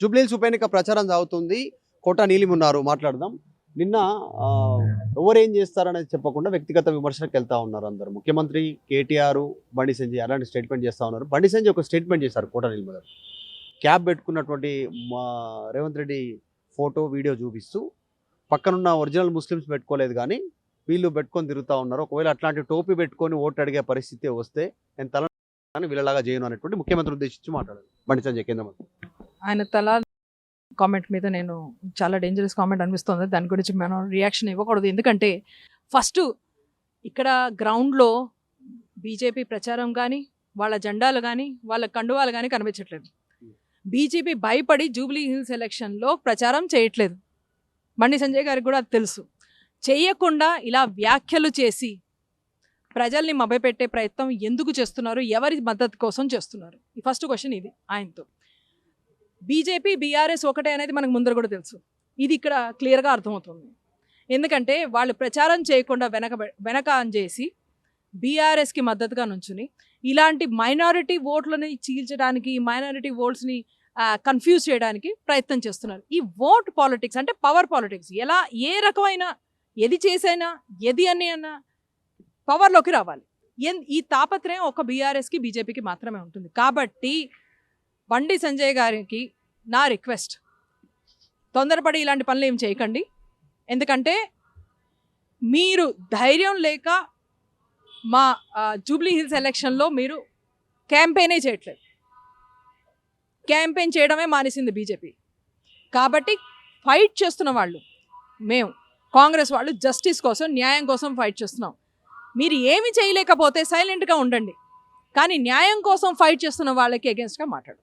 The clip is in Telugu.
జూబ్లీహిల్స్ ఉప ఎన్నిక ప్రచారం సాగుతుంది. కోట నీలిమ్ ఉన్నారు, మాట్లాడదాం. నిన్న ఎవరేం చేస్తారనేది చెప్పకుండా వ్యక్తిగత విమర్శలకు వెళ్తా ఉన్నారు అందరు. ముఖ్యమంత్రి కేటీఆర్, బండి సంజయ్ అలాంటి స్టేట్మెంట్ చేస్తూ ఉన్నారు. బండి సంజయ్ ఒక స్టేట్మెంట్ చేశారు కోట నీలిమ్ గారు. క్యాబ్ పెట్టుకున్నటువంటి రేవంత్ రెడ్డి ఫోటో వీడియో చూపిస్తూ పక్కనున్న ఒరిజినల్ ముస్లిమ్స్ పెట్టుకోలేదు కానీ వీళ్ళు పెట్టుకొని తిరుగుతూ ఉన్నారు. ఒకవేళ అట్లాంటి టోపీ పెట్టుకొని ఓటు అడిగే పరిస్థితి వస్తే నేను తల వీళ్ళలాగా చేయను అనేటువంటి ముఖ్యమంత్రి ఉద్దేశించి మాట్లాడారు బండి సంజయ్ కేంద్ర మంత్రి. ఆయన తల కామెంట్ మీద నేను చాలా డేంజరస్ కామెంట్ అనిపిస్తుంది. దాని గురించి మనం రియాక్షన్ ఇవ్వకూడదు. ఎందుకంటే ఫస్ట్ ఇక్కడ గ్రౌండ్లో బీజేపీ ప్రచారం కానీ వాళ్ళ జెండాలు కానీ వాళ్ళ కండువాలు కానీ కనిపించట్లేదు. బీజేపీ భయపడి జూబ్లీ హిల్స్ ఎలక్షన్లో ప్రచారం చేయట్లేదు. బండి సంజయ్ గారికి కూడా అది తెలుసు. చేయకుండా ఇలా వ్యాఖ్యలు చేసి ప్రజల్ని మభ్యపెట్టే ప్రయత్నం ఎందుకు చేస్తున్నారు, ఎవరి మద్దతు కోసం చేస్తున్నారు? ఈ ఫస్ట్ క్వశ్చన్ ఇది ఆయనతో. బీజేపీ బీఆర్ఎస్ ఒకటే అనేది మనకు ముందర కూడా తెలుసు. ఇది ఇక్కడ క్లియర్గా అర్థమవుతుంది. ఎందుకంటే వాళ్ళు ప్రచారం చేయకుండా వెనక చేసి బీఆర్ఎస్కి మద్దతుగా నుంచుని ఇలాంటి మైనారిటీ ఓట్లని చీల్చడానికి, మైనారిటీ ఓట్స్ని కన్ఫ్యూజ్ చేయడానికి ప్రయత్నం చేస్తున్నారు. ఈ ఓట్ పాలిటిక్స్ అంటే పవర్ పాలిటిక్స్. ఎలా ఏ రకమైన ఏది చేసైనా ఏది అని అన్నా పవర్లోకి రావాలి. ఈ తాపత్రయం ఒక బీఆర్ఎస్కి బీజేపీకి మాత్రమే ఉంటుంది. కాబట్టి బండి సంజయ్ గారికి నా రిక్వెస్ట్, తొందరపడి ఇలాంటి పనులు ఏం చేయకండి. ఎందుకంటే మీరు ధైర్యం లేక మా జూబ్లీ హిల్స్ ఎలక్షన్లో మీరు క్యాంపెయినే చేయట్లేదు. క్యాంపెయిన్ చేయడమే మానేసింది బీజేపీ. కాబట్టి ఫైట్ చేస్తున్న వాళ్ళు మేము కాంగ్రెస్ వాళ్ళు జస్టిస్ కోసం, న్యాయం కోసం ఫైట్ చేస్తున్నాం. మీరు ఏమి చేయలేకపోతే సైలెంట్గా ఉండండి, కానీ న్యాయం కోసం ఫైట్ చేస్తున్న వాళ్ళకి అగెన్స్ట్గా మాట్లాడు.